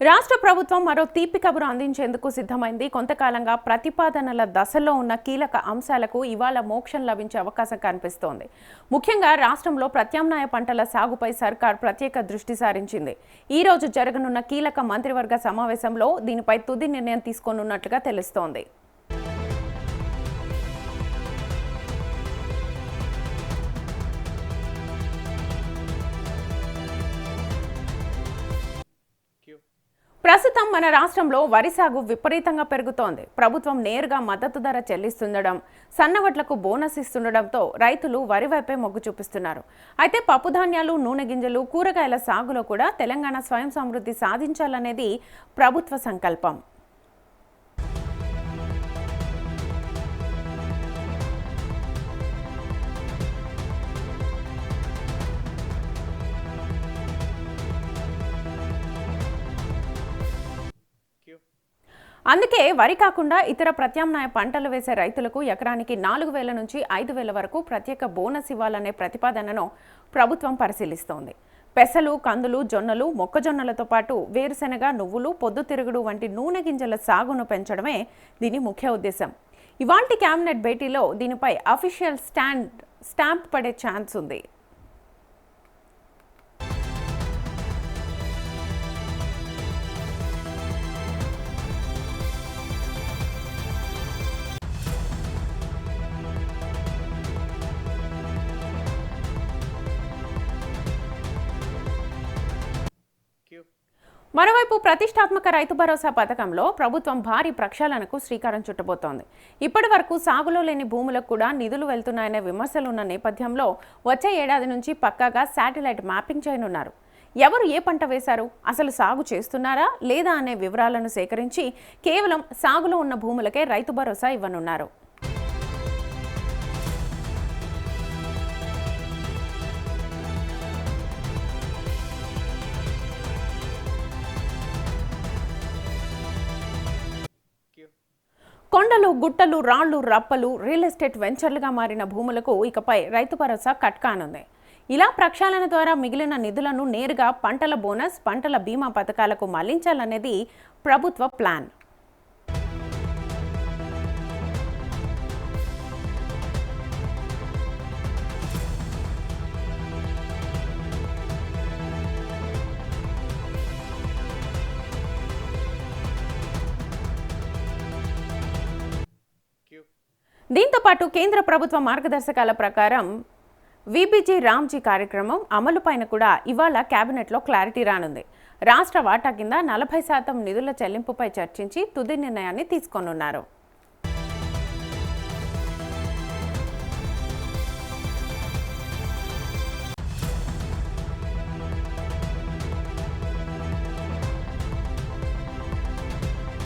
రాష్ట్ర ప్రభుత్వం మరో తీపి కబురు అందించేందుకు సిద్ధమైంది. కొంతకాలంగా ప్రతిపాదనల దశలో ఉన్న కీలక అంశాలకు ఇవాళ మోక్షం లభించే అవకాశం కనిపిస్తోంది. ముఖ్యంగా రాష్ట్రంలో ప్రత్యామ్నాయ పంటల సాగుపై సర్కార్ ప్రత్యేక దృష్టి సారించింది. ఈ రోజు జరగనున్న కీలక మంత్రివర్గ సమావేశంలో దీనిపై తుది నిర్ణయం తీసుకోనున్నట్లుగా తెలుస్తోంది. ప్రస్తుతం మన రాష్ట్రంలో వరి సాగు విపరీతంగా పెరుగుతోంది. ప్రభుత్వం నేరుగా మద్దతు ధర చెల్లిస్తుండడం, సన్నవడ్లకు బోనస్ ఇస్తుండడంతో రైతులు వరి వైపే మొగ్గు చూపిస్తున్నారు. అయితే పప్పుధాన్యాలు, నూనె గింజలు, కూరగాయల సాగులో కూడా తెలంగాణ స్వయం సమృద్ధి సాధించాలనేది ప్రభుత్వ సంకల్పం. అందుకే వరి కాకుండా ఇతర ప్రత్యామ్నాయ పంటలు వేసే రైతులకు ఎకరానికి 4,000 నుంచి 5,000 వరకు ప్రత్యేక బోనస్ ఇవ్వాలనే ప్రతిపాదనను ప్రభుత్వం పరిశీలిస్తోంది. పెసలు, కందులు, జొన్నలు, మొక్కజొన్నలతో పాటు వేరుశెనగ, నువ్వులు, పొద్దుతిరుగుడు వంటి నూనె గింజల సాగును పెంచడమే దీని ముఖ్య ఉద్దేశం. ఇవాల్టి కేబినెట్ భేటీలో దీనిపై అఫీషియల్ స్టాంప్ పడే ఛాన్స్ ఉంది. మరోవైపు ప్రతిష్టాత్మక రైతు భరోసా పథకంలో ప్రభుత్వం భారీ ప్రక్షాళనకు శ్రీకారం చుట్టబోతోంది. ఇప్పటి వరకు సాగులో లేని భూములకు కూడా నిధులు వెళ్తున్నాయనే విమర్శలున్న నేపథ్యంలో వచ్చే ఏడాది నుంచి పక్కాగా శాటిలైట్ మ్యాపింగ్ చేయనున్నారు. ఎవరు ఏ పంట వేశారు, అసలు సాగు చేస్తున్నారా లేదా అనే వివరాలను సేకరించి కేవలం సాగులో ఉన్న భూములకే రైతు భరోసా ఇవ్వనున్నారు. కొండలు, గుట్టలు, రాళ్లు, రప్పలు, రియల్ ఎస్టేట్ వెంచర్లుగా మారిన భూములకు ఇకపై రైతు భరోసా కట్ కానుంది. ఇలా ప్రక్షాళన ద్వారా మిగిలిన నిధులను నేరుగా పంటల బోనస్, పంటల బీమా పథకాలకు మళ్లించాలనేది ప్రభుత్వ ప్లాన్. దీంతో పాటు కేంద్ర ప్రభుత్వ మార్గదర్శకాల ప్రకారం విబిజీ రామ్జీ కార్యక్రమం అమలుపైన కూడా ఇవాళ కేబినెట్లో క్లారిటీ రానుంది. రాష్ట్ర వాటా కింద 40% నిధుల చెల్లింపుపై చర్చించి తుది నిర్ణయాన్ని తీసుకోనున్నారు.